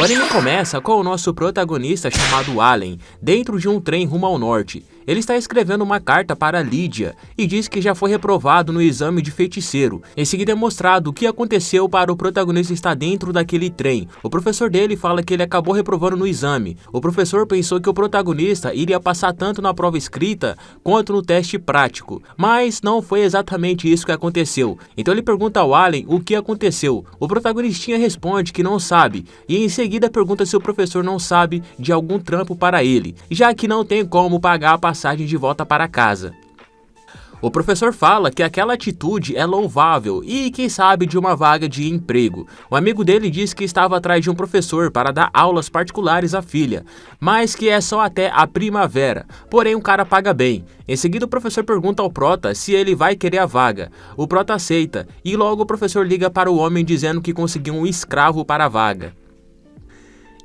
anime começa com o nosso protagonista chamado Allen, dentro de um trem rumo ao norte. Ele está escrevendo uma carta para Lydia e diz que já foi reprovado no exame de feiticeiro. Em seguida é mostrado o que aconteceu para o protagonista estar dentro daquele trem. O professor dele fala que ele acabou reprovando no exame. O professor pensou que o protagonista iria passar tanto na prova escrita quanto no teste prático, mas não foi exatamente isso que aconteceu. Então ele pergunta ao Allen o que aconteceu. O protagonistinha responde que não sabe e em seguida pergunta se o professor não sabe de algum trampo para ele, já que não tem como pagar a passagem de volta para casa. O professor fala que aquela atitude é louvável e que sabe de uma vaga de emprego. O amigo dele diz que estava atrás de um professor para dar aulas particulares à filha, mas que é só até a primavera, porém o cara paga bem. Em seguida o professor pergunta ao Prota se ele vai querer a vaga. O Prota aceita e logo o professor liga para o homem dizendo que conseguiu um escravo para a vaga.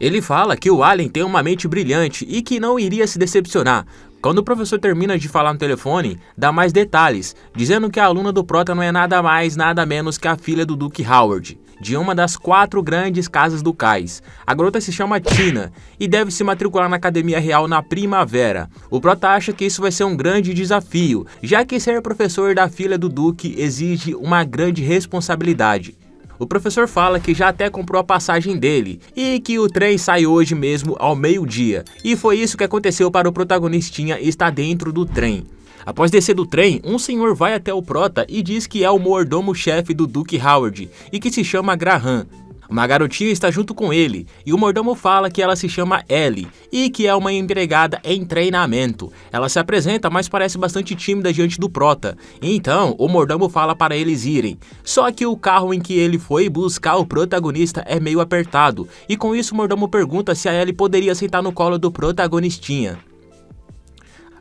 Ele fala que o Allen tem uma mente brilhante e que não iria se decepcionar. Quando o professor termina de falar no telefone, dá mais detalhes, dizendo que a aluna do Prota não é nada mais, nada menos que a filha do Duke Howard, de uma das 4 grandes casas ducais. A garota se chama Tina e deve se matricular na Academia Real na primavera. O Prota acha que isso vai ser um grande desafio, já que ser professor da filha do Duque exige uma grande responsabilidade. O professor fala que já até comprou a passagem dele e que o trem sai hoje mesmo ao meio-dia. E foi isso que aconteceu para o protagonistinha estar dentro do trem. Após descer do trem, um senhor vai até o Prota e diz que é o mordomo-chefe do Duke Howard e que se chama Graham. Uma garotinha está junto com ele e o mordomo fala que ela se chama Ellie e que é uma empregada em treinamento. Ela se apresenta, mas parece bastante tímida diante do Prota. Então, o mordomo fala para eles irem. Só que o carro em que ele foi buscar o protagonista é meio apertado e com isso o mordomo pergunta se a Ellie poderia sentar no colo do protagonistinha.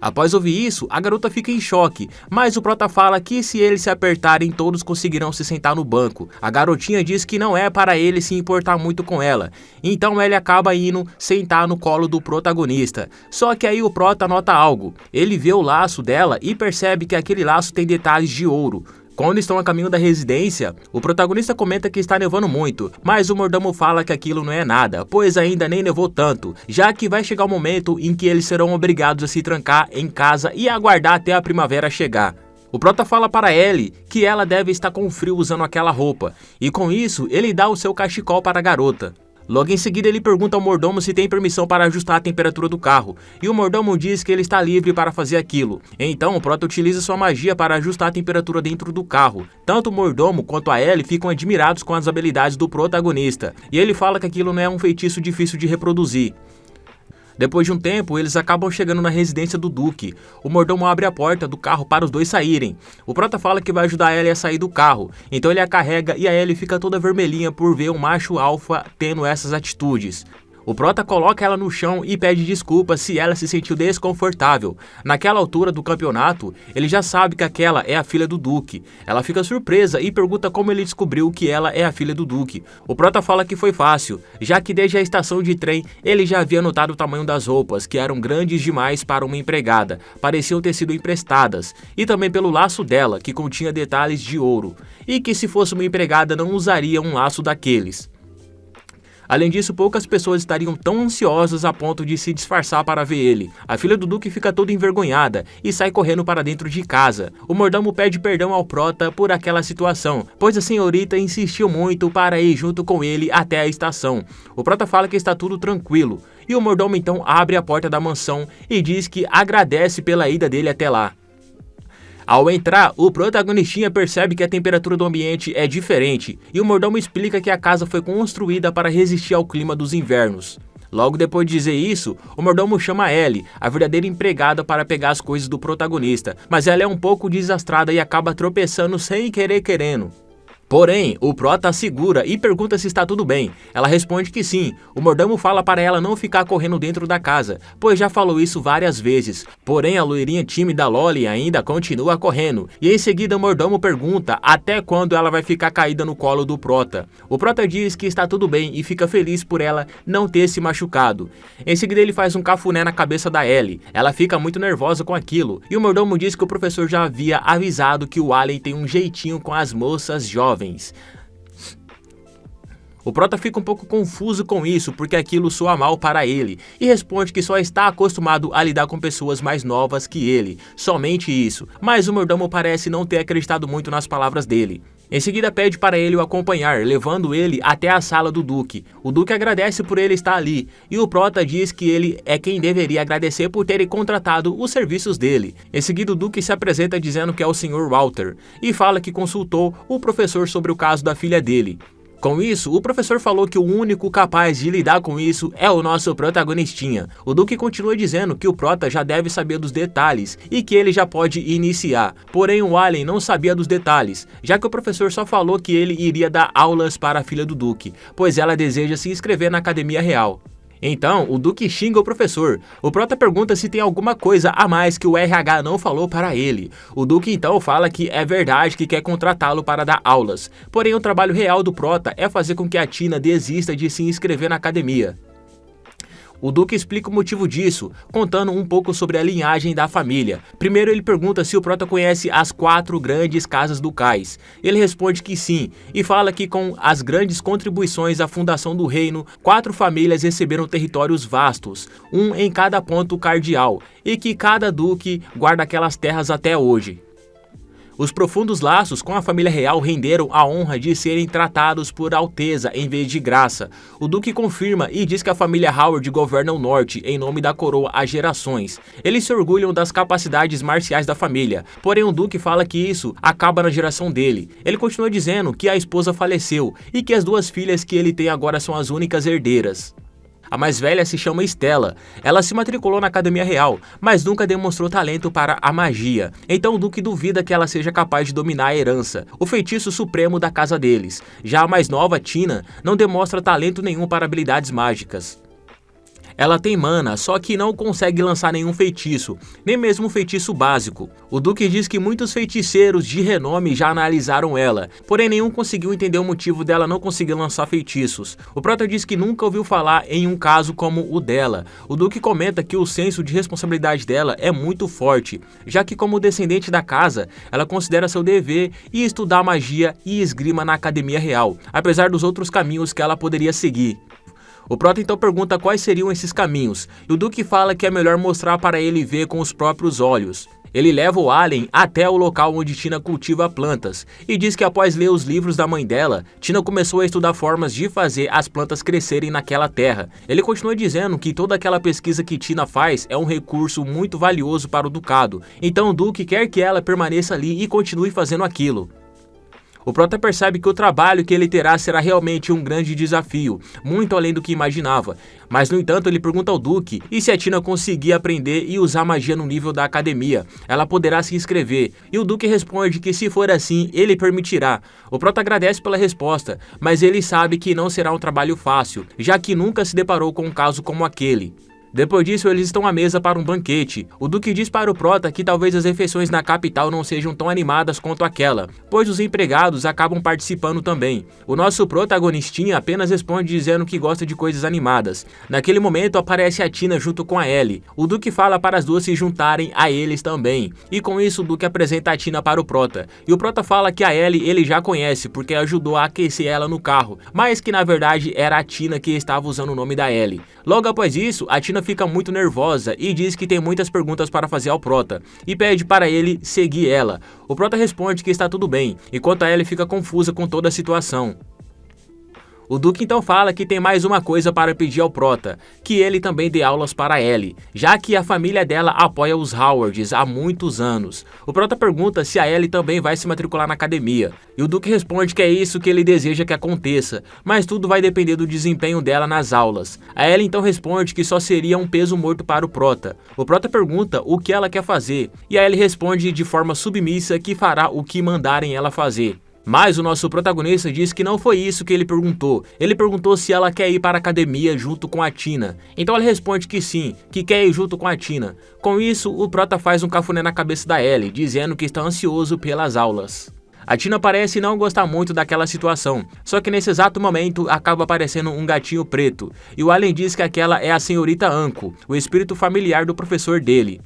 Após ouvir isso, a garota fica em choque, mas o Prota fala que se eles se apertarem, todos conseguirão se sentar no banco. A garotinha diz que não é para ele se importar muito com ela, então ele acaba indo sentar no colo do protagonista. Só que aí o Prota nota algo, ele vê o laço dela e percebe que aquele laço tem detalhes de ouro. Quando estão a caminho da residência, o protagonista comenta que está nevando muito, mas o mordomo fala que aquilo não é nada, pois ainda nem nevou tanto, já que vai chegar o momento em que eles serão obrigados a se trancar em casa e aguardar até a primavera chegar. O Prota fala para Ellie que ela deve estar com frio usando aquela roupa, e com isso ele dá o seu cachecol para a garota. Logo em seguida ele pergunta ao mordomo se tem permissão para ajustar a temperatura do carro, e o mordomo diz que ele está livre para fazer aquilo. Então o Prota utiliza sua magia para ajustar a temperatura dentro do carro. Tanto o mordomo quanto a Ellie ficam admirados com as habilidades do protagonista, e ele fala que aquilo não é um feitiço difícil de reproduzir. Depois de um tempo, eles acabam chegando na residência do Duque. O mordomo abre a porta do carro para os dois saírem. O Prota fala que vai ajudar a Ellie a sair do carro, então ele a carrega e a Ellie fica toda vermelhinha por ver um macho alfa tendo essas atitudes. O Prota coloca ela no chão e pede desculpas se ela se sentiu desconfortável. Naquela altura do campeonato, ele já sabe que aquela é a filha do Duque. Ela fica surpresa e pergunta como ele descobriu que ela é a filha do Duque. O Prota fala que foi fácil, já que desde a estação de trem ele já havia notado o tamanho das roupas, que eram grandes demais para uma empregada, pareciam ter sido emprestadas, e também pelo laço dela, que continha detalhes de ouro, e que se fosse uma empregada não usaria um laço daqueles. Além disso, poucas pessoas estariam tão ansiosas a ponto de se disfarçar para ver ele. A filha do Duque fica toda envergonhada e sai correndo para dentro de casa. O mordomo pede perdão ao Prota por aquela situação, pois a senhorita insistiu muito para ir junto com ele até a estação. O Prota fala que está tudo tranquilo, e o mordomo então abre a porta da mansão e diz que agradece pela ida dele até lá. Ao entrar, o protagonistinha percebe que a temperatura do ambiente é diferente e o mordomo explica que a casa foi construída para resistir ao clima dos invernos. Logo depois de dizer isso, o mordomo chama Ellie, a verdadeira empregada, para pegar as coisas do protagonista, mas ela é um pouco desastrada e acaba tropeçando sem querer querendo. Porém, o Prota a segura e pergunta se está tudo bem. Ela responde que sim. O mordomo fala para ela não ficar correndo dentro da casa, pois já falou isso várias vezes. Porém, a loirinha tímida Lolly ainda continua correndo. E em seguida o mordomo pergunta até quando ela vai ficar caída no colo do Prota. O Prota diz que está tudo bem e fica feliz por ela não ter se machucado. Em seguida ele faz um cafuné na cabeça da Ellie. Ela fica muito nervosa com aquilo. E o mordomo diz que o professor já havia avisado que o Allen tem um jeitinho com as moças jovens. O Prota fica um pouco confuso com isso, porque aquilo soa mal para ele, e responde que só está acostumado a lidar com pessoas mais novas que ele, somente isso, mas o mordomo parece não ter acreditado muito nas palavras dele. Em seguida pede para ele o acompanhar, levando ele até a sala do Duque. O Duque agradece por ele estar ali, e o Prota diz que ele é quem deveria agradecer por terem contratado os serviços dele. Em seguida o Duque se apresenta dizendo que é o Sr. Walter, e fala que consultou o professor sobre o caso da filha dele. Com isso, o professor falou que o único capaz de lidar com isso é o nosso protagonistinha. O Duque continua dizendo que o Prota já deve saber dos detalhes e que ele já pode iniciar. Porém, o Allen não sabia dos detalhes, já que o professor só falou que ele iria dar aulas para a filha do Duque, pois ela deseja se inscrever na Academia Real. Então, o Duque xinga o professor. O Prota pergunta se tem alguma coisa a mais que o RH não falou para ele. O Duque então fala que é verdade que quer contratá-lo para dar aulas. Porém, o trabalho real do Prota é fazer com que a Tina desista de se inscrever na academia. O Duque explica o motivo disso, contando um pouco sobre a linhagem da família. Primeiro ele pergunta se o Prota conhece as 4 grandes casas ducais. Ele responde que sim, e fala que com as grandes contribuições à fundação do reino, 4 famílias receberam territórios vastos, um em cada ponto cardeal, e que cada duque guarda aquelas terras até hoje. Os profundos laços com a família real renderam a honra de serem tratados por alteza em vez de graça. O Duque confirma e diz que a família Howard governa o norte em nome da coroa há gerações. Eles se orgulham das capacidades marciais da família, porém o Duque fala que isso acaba na geração dele. Ele continua dizendo que a esposa faleceu e que as 2 filhas que ele tem agora são as únicas herdeiras. A mais velha se chama Estela. Ela se matriculou na Academia Real, mas nunca demonstrou talento para a magia. Então o Duque duvida que ela seja capaz de dominar a herança, o feitiço supremo da casa deles. Já a mais nova, Tina, não demonstra talento nenhum para habilidades mágicas. Ela tem mana, só que não consegue lançar nenhum feitiço, nem mesmo um feitiço básico. O Duque diz que muitos feiticeiros de renome já analisaram ela, porém nenhum conseguiu entender o motivo dela não conseguir lançar feitiços. O Prota diz que nunca ouviu falar em um caso como o dela. O Duque comenta que o senso de responsabilidade dela é muito forte, já que como descendente da casa, ela considera seu dever ir estudar magia e esgrima na Academia Real, apesar dos outros caminhos que ela poderia seguir. O Prota então pergunta quais seriam esses caminhos, e o Duque fala que é melhor mostrar para ele ver com os próprios olhos. Ele leva o Allen até o local onde Tina cultiva plantas, e diz que após ler os livros da mãe dela, Tina começou a estudar formas de fazer as plantas crescerem naquela terra. Ele continua dizendo que toda aquela pesquisa que Tina faz é um recurso muito valioso para o Ducado, então o Duque quer que ela permaneça ali e continue fazendo aquilo. O Prota percebe que o trabalho que ele terá será realmente um grande desafio, muito além do que imaginava. Mas, no entanto, ele pergunta ao Duque e se a Tina conseguir aprender e usar magia no nível da academia, ela poderá se inscrever. E o Duque responde que se for assim, ele permitirá. O Prota agradece pela resposta, mas ele sabe que não será um trabalho fácil, já que nunca se deparou com um caso como aquele. Depois disso, eles estão à mesa para um banquete. O Duque diz para o Prota que talvez as refeições na capital não sejam tão animadas quanto aquela, pois os empregados acabam participando também. O nosso protagonistinha apenas responde dizendo que gosta de coisas animadas. Naquele momento, aparece a Tina junto com a Ellie. O Duque fala para as 2 se juntarem a eles também, e com isso o Duque apresenta a Tina para o Prota. E o Prota fala que a Ellie ele já conhece, porque ajudou a aquecer ela no carro, mas que na verdade era a Tina que estava usando o nome da Ellie. Logo após isso, a Tina fica muito nervosa e diz que tem muitas perguntas para fazer ao Prota, e pede para ele seguir ela. O Prota responde que está tudo bem, enquanto a Ellie fica confusa com toda a situação. O Duque então fala que tem mais uma coisa para pedir ao Prota, que ele também dê aulas para Ellie, já que a família dela apoia os Howards há muitos anos. O Prota pergunta se a Ellie também vai se matricular na academia, e o Duque responde que é isso que ele deseja que aconteça, mas tudo vai depender do desempenho dela nas aulas. A Ellie então responde que só seria um peso morto para o Prota. O Prota pergunta o que ela quer fazer, e a Ellie responde de forma submissa que fará o que mandarem ela fazer. Mas o nosso protagonista diz que não foi isso que ele perguntou. Ele perguntou se ela quer ir para a academia junto com a Tina. Então ela responde que sim, que quer ir junto com a Tina. Com isso, o Prota faz um cafuné na cabeça da Ellie, dizendo que está ansioso pelas aulas. A Tina parece não gostar muito daquela situação, só que nesse exato momento acaba aparecendo um gatinho preto. E o Allen diz que aquela é a senhorita Anko, o espírito familiar do professor dele.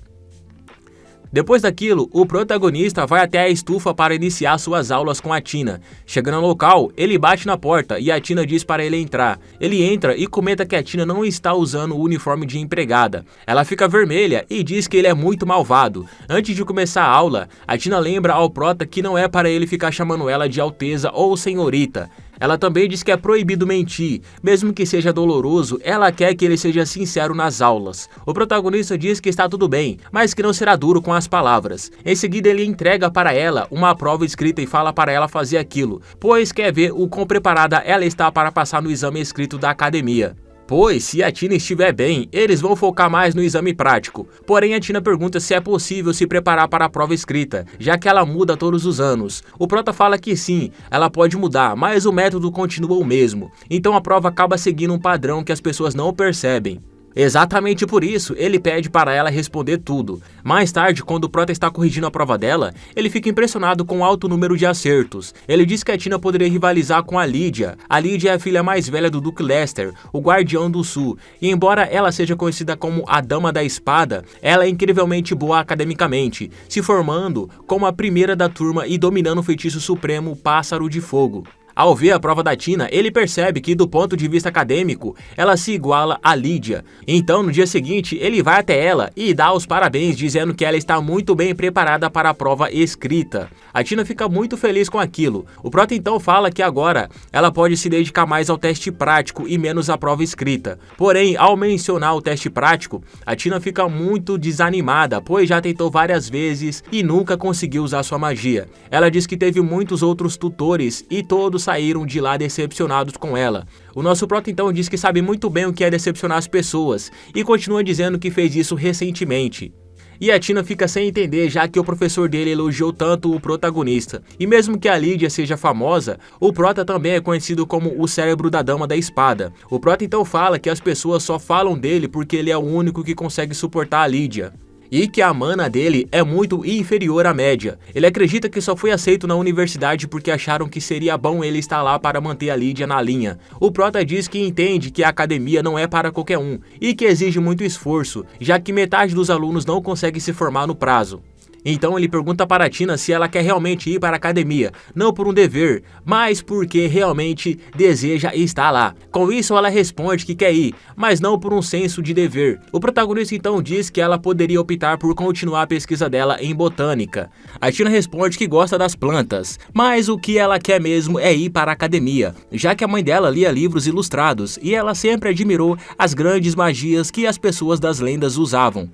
Depois daquilo, o protagonista vai até a estufa para iniciar suas aulas com a Tina. Chegando no local, ele bate na porta e a Tina diz para ele entrar. Ele entra e comenta que a Tina não está usando o uniforme de empregada. Ela fica vermelha e diz que ele é muito malvado. Antes de começar a aula, a Tina lembra ao prota que não é para ele ficar chamando ela de Alteza ou Senhorita. Ela também diz que é proibido mentir, mesmo que seja doloroso, ela quer que ele seja sincero nas aulas. O protagonista diz que está tudo bem, mas que não será duro com as palavras. Em seguida ele entrega para ela uma prova escrita e fala para ela fazer aquilo, pois quer ver o quão preparada ela está para passar no exame escrito da academia. Pois, se a Tina estiver bem, eles vão focar mais no exame prático. Porém, a Tina pergunta se é possível se preparar para a prova escrita, já que ela muda todos os anos. O prota fala que sim, ela pode mudar, mas o método continua o mesmo. Então a prova acaba seguindo um padrão que as pessoas não percebem. Exatamente por isso, ele pede para ela responder tudo. Mais tarde, quando o prota está corrigindo a prova dela, ele fica impressionado com o alto número de acertos. Ele diz que a Tina poderia rivalizar com a Lydia. A Lydia é a filha mais velha do Duque Lester, o Guardião do Sul, e embora ela seja conhecida como a Dama da Espada, ela é incrivelmente boa academicamente, se formando como a primeira da turma e dominando o feitiço supremo Pássaro de Fogo. Ao ver a prova da Tina, ele percebe que, do ponto de vista acadêmico, ela se iguala a Lydia. Então, no dia seguinte, ele vai até ela e dá os parabéns, dizendo que ela está muito bem preparada para a prova escrita. A Tina fica muito feliz com aquilo. O prota então fala que agora ela pode se dedicar mais ao teste prático e menos à prova escrita. Porém, ao mencionar o teste prático, a Tina fica muito desanimada, pois já tentou várias vezes e nunca conseguiu usar sua magia. Ela diz que teve muitos outros tutores e todos saíram de lá decepcionados com ela. O nosso prota então diz que sabe muito bem o que é decepcionar as pessoas e continua dizendo que fez isso recentemente. E a Tina fica sem entender, já que o professor dele elogiou tanto o protagonista. E mesmo que a Lydia seja famosa, o prota também é conhecido como o cérebro da Dama da Espada. O prota então fala que as pessoas só falam dele porque ele é o único que consegue suportar a Lydia. E que a mana dele é muito inferior à média. Ele acredita que só foi aceito na universidade porque acharam que seria bom ele estar lá para manter a Lydia na linha. O prota diz que entende que a academia não é para qualquer um e que exige muito esforço, já que metade dos alunos não consegue se formar no prazo. Então ele pergunta para a Tina se ela quer realmente ir para a academia, não por um dever, mas porque realmente deseja estar lá. Com isso ela responde que quer ir, mas não por um senso de dever. O protagonista então diz que ela poderia optar por continuar a pesquisa dela em botânica. A Tina responde que gosta das plantas, mas o que ela quer mesmo é ir para a academia, já que a mãe dela lia livros ilustrados e ela sempre admirou as grandes magias que as pessoas das lendas usavam.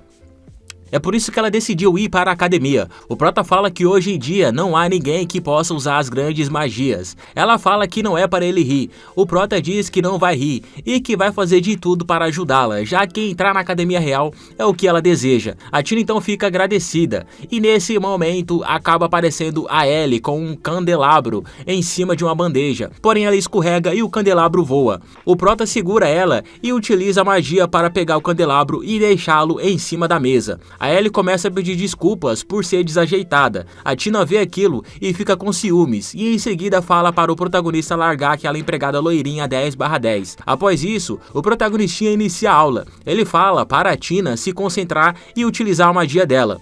É por isso que ela decidiu ir para a academia. O prota fala que hoje em dia não há ninguém que possa usar as grandes magias. Ela fala que não é para ele rir. O prota diz que não vai rir e que vai fazer de tudo para ajudá-la, já que entrar na academia real é o que ela deseja. A Tina então fica agradecida e nesse momento acaba aparecendo a Ellie com um candelabro em cima de uma bandeja. Porém ela escorrega e o candelabro voa. O prota segura ela e utiliza a magia para pegar o candelabro e deixá-lo em cima da mesa. A Ellie começa a pedir desculpas por ser desajeitada. A Tina vê aquilo e fica com ciúmes e em seguida fala para o protagonista largar aquela empregada loirinha 10/10. Após isso, o protagonistinha inicia a aula. Ele fala para a Tina se concentrar e utilizar a magia dela.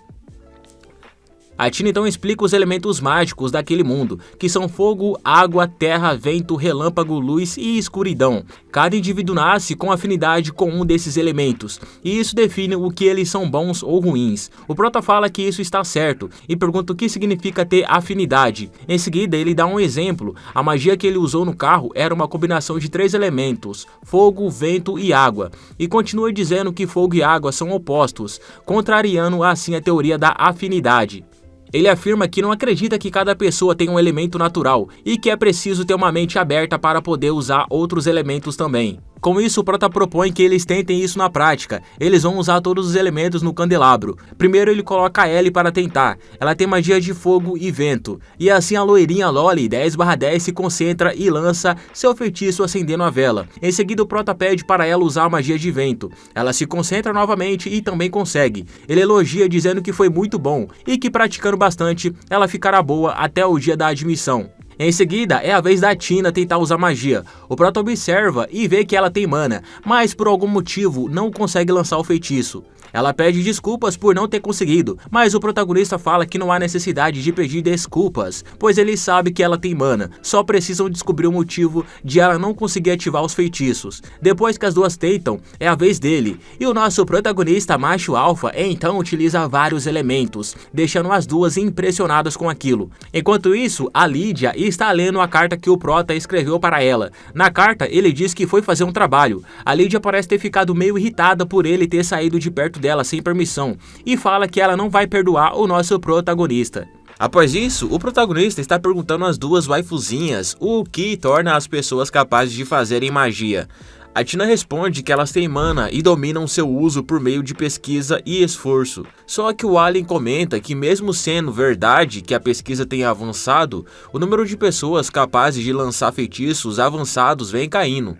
A Tina então explica os elementos mágicos daquele mundo, que são fogo, água, terra, vento, relâmpago, luz e escuridão. Cada indivíduo nasce com afinidade com um desses elementos, e isso define o que eles são bons ou ruins. O prota fala que isso está certo, e pergunta o que significa ter afinidade. Em seguida ele dá um exemplo. A magia que ele usou no carro era uma combinação de 3 elementos, fogo, vento e água, e continua dizendo que fogo e água são opostos, contrariando assim a teoria da afinidade. Ele afirma que não acredita que cada pessoa tem um elemento natural e que é preciso ter uma mente aberta para poder usar outros elementos também. Com isso, o prota propõe que eles tentem isso na prática. Eles vão usar todos os elementos no candelabro. Primeiro ele coloca a Ellie para tentar. Ela tem magia de fogo e vento. E assim a loirinha Loli 10/10 se concentra e lança seu feitiço acendendo a vela. Em seguida o prota pede para ela usar a magia de vento. Ela se concentra novamente e também consegue. Ele elogia dizendo que foi muito bom e que praticando bastante ela ficará boa até o dia da admissão. Em seguida, é a vez da Tina tentar usar magia. O Prota observa e vê que ela tem mana, mas por algum motivo não consegue lançar o feitiço. Ela pede desculpas por não ter conseguido, mas o protagonista fala que não há necessidade de pedir desculpas, pois ele sabe que ela tem mana, só precisam descobrir o motivo de ela não conseguir ativar os feitiços. Depois que as duas tentam, é a vez dele, e o nosso protagonista macho alfa então utiliza vários elementos, deixando as duas impressionadas com aquilo. Enquanto isso, a Lídia está lendo a carta que o Prota escreveu para ela. Na carta, ele diz que foi fazer um trabalho. A Lídia parece ter ficado meio irritada por ele ter saído de perto dela sem permissão e fala que ela não vai perdoar o nosso protagonista. Após isso, o protagonista está perguntando às duas waifuzinhas o que torna as pessoas capazes de fazerem magia. A Tina responde que elas têm mana e dominam seu uso por meio de pesquisa e esforço. Só que o Alien comenta que mesmo sendo verdade que a pesquisa tenha avançado, o número de pessoas capazes de lançar feitiços avançados vem caindo.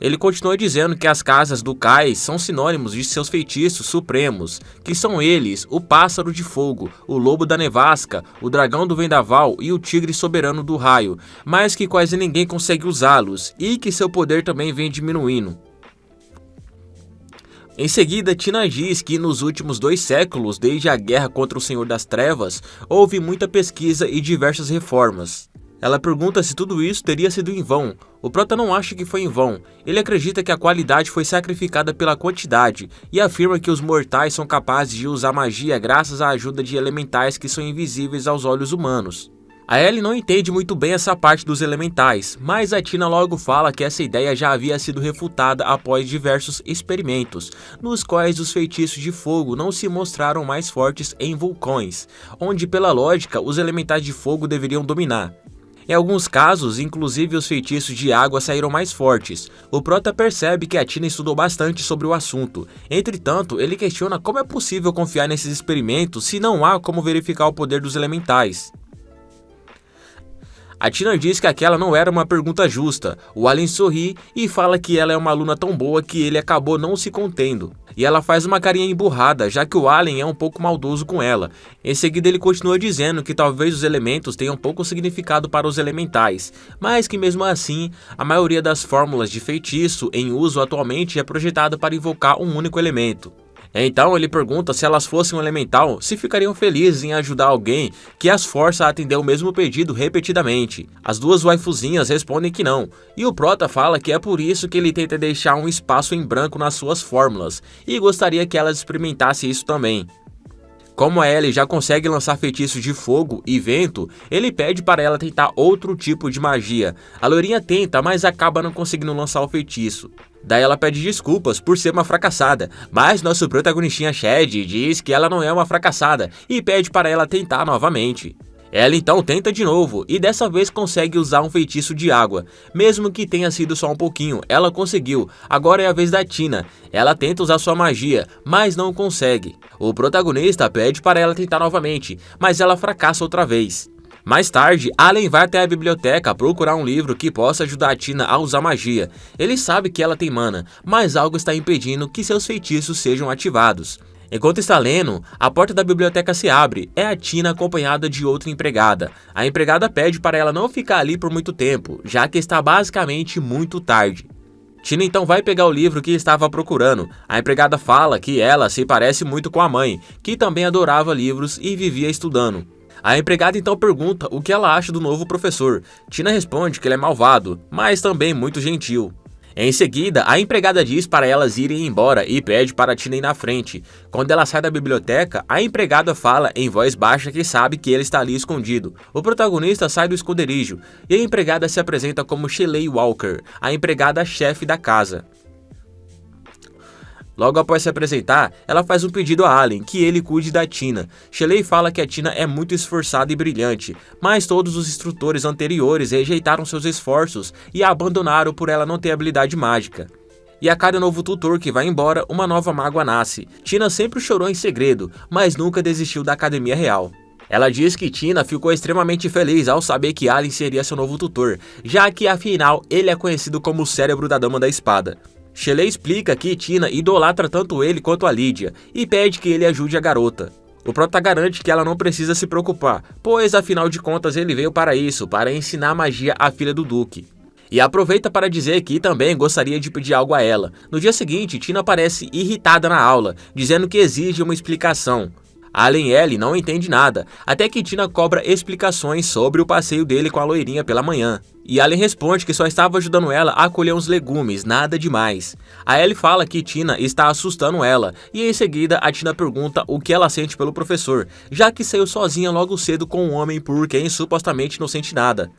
Ele continua dizendo que as casas do Cais são sinônimos de seus feitiços supremos, que são eles, o Pássaro de Fogo, o Lobo da Nevasca, o Dragão do Vendaval e o Tigre Soberano do Raio, mas que quase ninguém consegue usá-los, e que seu poder também vem diminuindo. Em seguida, Tina diz que nos últimos 2 séculos, desde a guerra contra o Senhor das Trevas, houve muita pesquisa e diversas reformas. Ela pergunta se tudo isso teria sido em vão. O Prota não acha que foi em vão. Ele acredita que a qualidade foi sacrificada pela quantidade e afirma que os mortais são capazes de usar magia graças à ajuda de elementais que são invisíveis aos olhos humanos. A Ellie não entende muito bem essa parte dos elementais, mas a Tina logo fala que essa ideia já havia sido refutada após diversos experimentos, nos quais os feitiços de fogo não se mostraram mais fortes em vulcões, onde pela lógica os elementais de fogo deveriam dominar. Em alguns casos, inclusive os feitiços de água saíram mais fortes. O Prota percebe que a Tina estudou bastante sobre o assunto. Entretanto, ele questiona como é possível confiar nesses experimentos se não há como verificar o poder dos elementais. A Tina diz que aquela não era uma pergunta justa. O Alien sorri e fala que ela é uma aluna tão boa que ele acabou não se contendo. E ela faz uma carinha emburrada, já que o Alien é um pouco maldoso com ela. Em seguida ele continua dizendo que talvez os elementos tenham pouco significado para os elementais, mas que mesmo assim, a maioria das fórmulas de feitiço em uso atualmente é projetada para invocar um único elemento. Então ele pergunta se elas fossem um elemental, se ficariam felizes em ajudar alguém que as força a atender o mesmo pedido repetidamente. As duas waifuzinhas respondem que não, e o Prota fala que é por isso que ele tenta deixar um espaço em branco nas suas fórmulas, e gostaria que elas experimentassem isso também. Como a Ellie já consegue lançar feitiços de fogo e vento, ele pede para ela tentar outro tipo de magia. A loirinha tenta, mas acaba não conseguindo lançar o feitiço. Daí ela pede desculpas por ser uma fracassada, mas nosso protagonistinha Shed diz que ela não é uma fracassada e pede para ela tentar novamente. Ela então tenta de novo e dessa vez consegue usar um feitiço de água. Mesmo que tenha sido só um pouquinho, ela conseguiu. Agora é a vez da Tina. Ela tenta usar sua magia, mas não consegue. O protagonista pede para ela tentar novamente, mas ela fracassa outra vez. Mais tarde, Allen vai até a biblioteca procurar um livro que possa ajudar a Tina a usar magia. Ele sabe que ela tem mana, mas algo está impedindo que seus feitiços sejam ativados. Enquanto está lendo, a porta da biblioteca se abre. É a Tina acompanhada de outra empregada. A empregada pede para ela não ficar ali por muito tempo, já que está basicamente muito tarde. Tina então vai pegar o livro que estava procurando. A empregada fala que ela se parece muito com a mãe, que também adorava livros e vivia estudando. A empregada então pergunta o que ela acha do novo professor. Tina responde que ele é malvado, mas também muito gentil. Em seguida, a empregada diz para elas irem embora e pede para Tina ir na frente. Quando ela sai da biblioteca, a empregada fala em voz baixa que sabe que ele está ali escondido. O protagonista sai do esconderijo e a empregada se apresenta como Shelley Walker, a empregada-chefe da casa. Logo após se apresentar, ela faz um pedido a Allen, que ele cuide da Tina. Shelley fala que a Tina é muito esforçada e brilhante, mas todos os instrutores anteriores rejeitaram seus esforços e a abandonaram por ela não ter habilidade mágica. E a cada novo tutor que vai embora, uma nova mágoa nasce. Tina sempre chorou em segredo, mas nunca desistiu da academia real. Ela diz que Tina ficou extremamente feliz ao saber que Allen seria seu novo tutor, já que afinal ele é conhecido como o cérebro da Dama da Espada. Shelley explica que Tina idolatra tanto ele quanto a Lídia e pede que ele ajude a garota. O Prota garante que ela não precisa se preocupar, pois afinal de contas ele veio para isso, para ensinar magia à filha do Duque. E aproveita para dizer que também gostaria de pedir algo a ela. No dia seguinte, Tina parece irritada na aula, dizendo que exige uma explicação. Allen e Ellie não entende nada, até que Tina cobra explicações sobre o passeio dele com a loirinha pela manhã. E Allen responde que só estava ajudando ela a colher uns legumes, nada demais. A Ellie fala que Tina está assustando ela, e em seguida a Tina pergunta o que ela sente pelo professor, já que saiu sozinha logo cedo com um homem por quem supostamente não sente nada.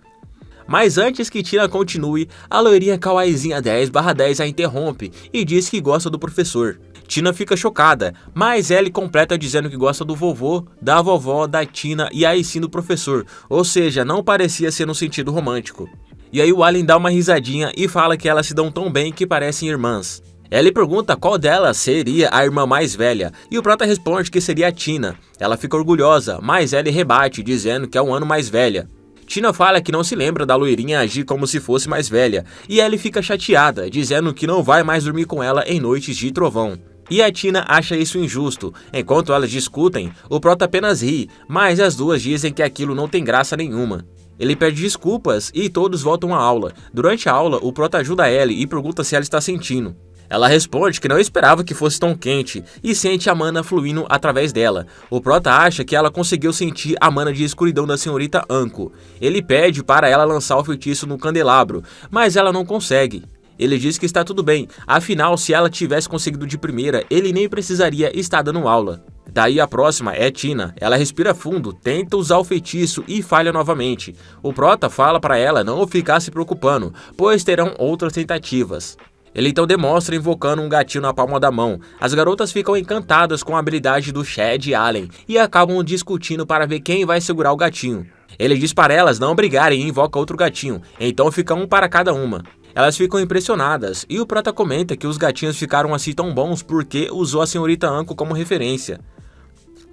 Mas antes que Tina continue, a loirinha kawaiizinha 10/10 a interrompe e diz que gosta do professor. Tina fica chocada, mas Ellie completa dizendo que gosta do vovô, da vovó, da Tina e aí sim do professor, ou seja, não parecia ser no sentido romântico. E aí o Allen dá uma risadinha e fala que elas se dão tão bem que parecem irmãs. Ellie pergunta qual delas seria a irmã mais velha, e o Prota responde que seria a Tina. Ela fica orgulhosa, mas Ellie rebate dizendo que é um ano mais velha. Tina fala que não se lembra da loirinha agir como se fosse mais velha, e Ellie fica chateada, dizendo que não vai mais dormir com ela em noites de trovão. E a Tina acha isso injusto. Enquanto elas discutem, o Prota apenas ri, mas as duas dizem que aquilo não tem graça nenhuma. Ele pede desculpas e todos voltam à aula. Durante a aula, o Prota ajuda Ellie e pergunta se ela está sentindo. Ela responde que não esperava que fosse tão quente e sente a mana fluindo através dela. O Prota acha que ela conseguiu sentir a mana de escuridão da senhorita Anko. Ele pede para ela lançar o feitiço no candelabro, mas ela não consegue. Ele diz que está tudo bem, afinal se ela tivesse conseguido de primeira, ele nem precisaria estar dando aula. Daí a próxima é Tina, ela respira fundo, tenta usar o feitiço e falha novamente. O Prota fala para ela não ficar se preocupando, pois terão outras tentativas. Ele então demonstra invocando um gatinho na palma da mão. As garotas ficam encantadas com a habilidade do Chad e Allen e acabam discutindo para ver quem vai segurar o gatinho. Ele diz para elas não brigarem e invoca outro gatinho, então fica um para cada uma. Elas ficam impressionadas e o Prota comenta que os gatinhos ficaram assim tão bons porque usou a senhorita Anko como referência.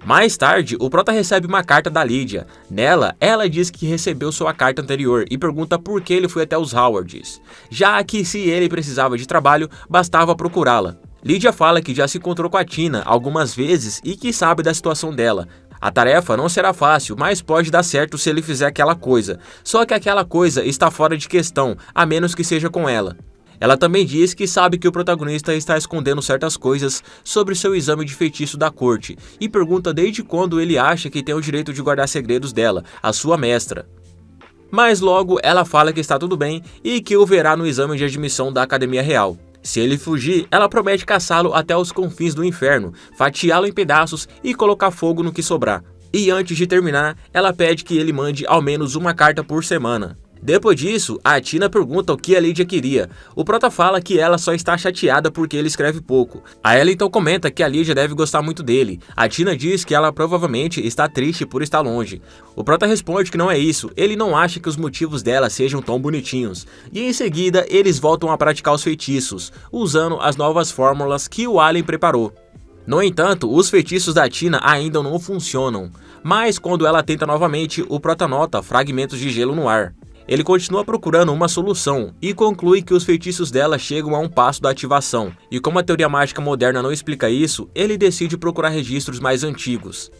Mais tarde, o Prota recebe uma carta da Lydia. Nela, ela diz que recebeu sua carta anterior e pergunta por que ele foi até os Howards, já que se ele precisava de trabalho, bastava procurá-la. Lydia fala que já se encontrou com a Tina algumas vezes e que sabe da situação dela. A tarefa não será fácil, mas pode dar certo se ele fizer aquela coisa. Só que aquela coisa está fora de questão, a menos que seja com ela. Ela também diz que sabe que o protagonista está escondendo certas coisas sobre seu exame de feitiço da corte e pergunta desde quando ele acha que tem o direito de guardar segredos dela, a sua mestra. Mas logo ela fala que está tudo bem e que o verá no exame de admissão da Academia Real. Se ele fugir, ela promete caçá-lo até os confins do inferno, fatiá-lo em pedaços e colocar fogo no que sobrar. E antes de terminar, ela pede que ele mande ao menos uma carta por semana. Depois disso, a Tina pergunta o que a Lydia queria. O Prota fala que ela só está chateada porque ele escreve pouco. A Ellie então comenta que a Lydia deve gostar muito dele. A Tina diz que ela provavelmente está triste por estar longe. O Prota responde que não é isso, ele não acha que os motivos dela sejam tão bonitinhos. E em seguida, eles voltam a praticar os feitiços, usando as novas fórmulas que o Allen preparou. No entanto, os feitiços da Tina ainda não funcionam. Mas quando ela tenta novamente, o Prota nota fragmentos de gelo no ar. Ele continua procurando uma solução e conclui que os feitiços dela chegam a um passo da ativação, e como a teoria mágica moderna não explica isso, ele decide procurar registros mais antigos.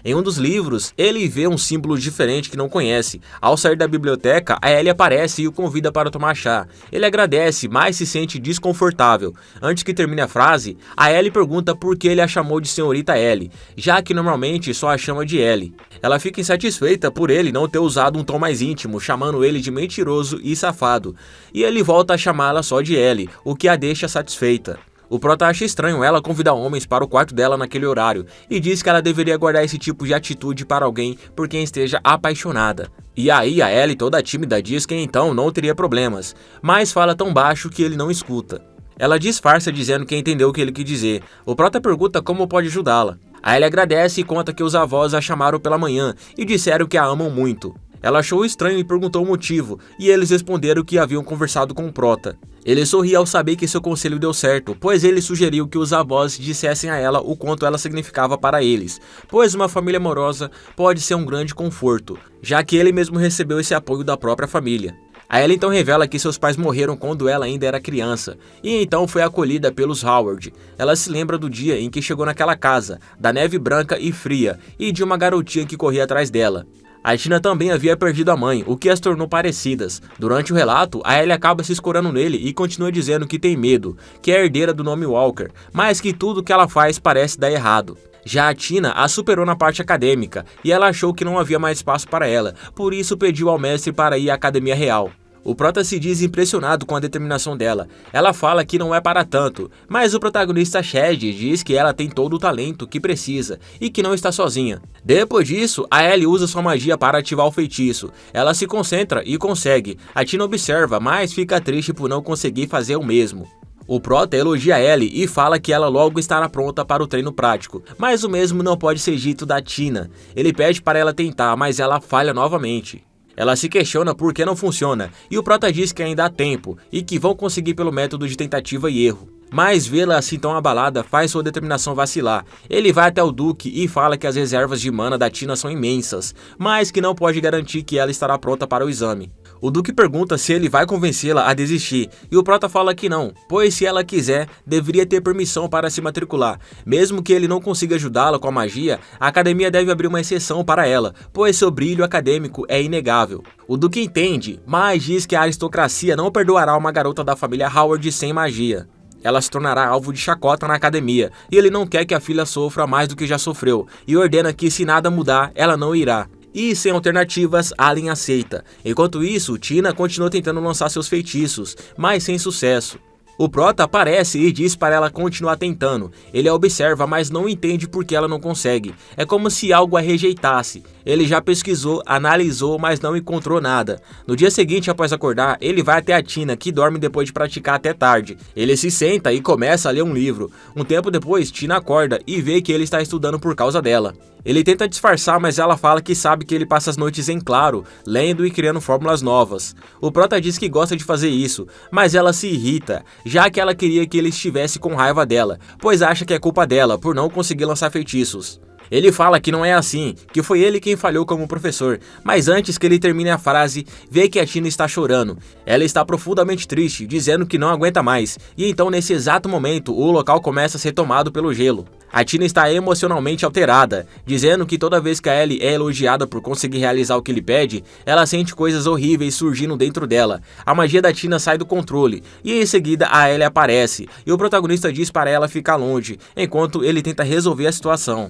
Em um dos livros, ele vê um símbolo diferente que não conhece. Ao sair da biblioteca, a Ellie aparece e o convida para tomar chá. Ele agradece, mas se sente desconfortável. Antes que termine a frase, a Ellie pergunta por que ele a chamou de senhorita Ellie, já que normalmente só a chama de Ellie. Ela fica insatisfeita por ele não ter usado um tom mais íntimo, chamando ele de mentiroso e safado. E ele volta a chamá-la só de Ellie, o que a deixa satisfeita. O Prota acha estranho ela convidar homens para o quarto dela naquele horário e diz que ela deveria guardar esse tipo de atitude para alguém por quem esteja apaixonada. E aí a Ellie, toda tímida, diz que então não teria problemas, mas fala tão baixo que ele não escuta. Ela disfarça dizendo que entendeu o que ele quis dizer. O Prota pergunta como pode ajudá-la. A Ellie agradece e conta que os avós a chamaram pela manhã e disseram que a amam muito. Ela achou estranho e perguntou o motivo, e eles responderam que haviam conversado com o Prota. Ele sorri ao saber que seu conselho deu certo, pois ele sugeriu que os avós dissessem a ela o quanto ela significava para eles, pois uma família amorosa pode ser um grande conforto, já que ele mesmo recebeu esse apoio da própria família. A Ellie então revela que seus pais morreram quando ela ainda era criança, e então foi acolhida pelos Howard. Ela se lembra do dia em que chegou naquela casa, da neve branca e fria, e de uma garotinha que corria atrás dela. A Tina também havia perdido a mãe, o que as tornou parecidas. Durante o relato, a Ellie acaba se escorando nele e continua dizendo que tem medo, que é herdeira do nome Walker, mas que tudo que ela faz parece dar errado. Já a Tina a superou na parte acadêmica, e ela achou que não havia mais espaço para ela, por isso pediu ao mestre para ir à Academia Real. O prota se diz impressionado com a determinação dela. Ela fala que não é para tanto, mas o protagonista Chad diz que ela tem todo o talento que precisa e que não está sozinha. Depois disso, a Ellie usa sua magia para ativar o feitiço. Ela se concentra e consegue. A Tina observa, mas fica triste por não conseguir fazer o mesmo. O prota elogia Ellie e fala que ela logo estará pronta para o treino prático, mas o mesmo não pode ser dito da Tina. Ele pede para ela tentar, mas ela falha novamente. Ela se questiona por que não funciona, e o prota diz que ainda há tempo, e que vão conseguir pelo método de tentativa e erro. Mas vê-la assim tão abalada faz sua determinação vacilar. Ele vai até o Duque e fala que as reservas de mana da Tina são imensas, mas que não pode garantir que ela estará pronta para o exame. O Duque pergunta se ele vai convencê-la a desistir, e o prota fala que não, pois se ela quiser, deveria ter permissão para se matricular. Mesmo que ele não consiga ajudá-la com a magia, a academia deve abrir uma exceção para ela, pois seu brilho acadêmico é inegável. O Duque entende, mas diz que a aristocracia não perdoará uma garota da família Howard sem magia. Ela se tornará alvo de chacota na academia, e ele não quer que a filha sofra mais do que já sofreu, e ordena que se nada mudar, ela não irá. E sem alternativas, Allen aceita. Enquanto isso, Tina continua tentando lançar seus feitiços, mas sem sucesso. O prota aparece e diz para ela continuar tentando. Ele a observa, mas não entende por que ela não consegue. É como se algo a rejeitasse. Ele já pesquisou, analisou, mas não encontrou nada. No dia seguinte, após acordar, ele vai até a Tina, que dorme depois de praticar até tarde. Ele se senta e começa a ler um livro. Um tempo depois, Tina acorda e vê que ele está estudando por causa dela. Ele tenta disfarçar, mas ela fala que sabe que ele passa as noites em claro, lendo e criando fórmulas novas. O prota diz que gosta de fazer isso, mas ela se irrita, já que ela queria que ele estivesse com raiva dela, pois acha que é culpa dela por não conseguir lançar feitiços. Ele fala que não é assim, que foi ele quem falhou como professor, mas antes que ele termine a frase, vê que a Tina está chorando. Ela está profundamente triste, dizendo que não aguenta mais, e então nesse exato momento o local começa a ser tomado pelo gelo. A Tina está emocionalmente alterada, dizendo que toda vez que a Ellie é elogiada por conseguir realizar o que ele pede, ela sente coisas horríveis surgindo dentro dela. A magia da Tina sai do controle, e em seguida a Ellie aparece, e o protagonista diz para ela ficar longe, enquanto ele tenta resolver a situação.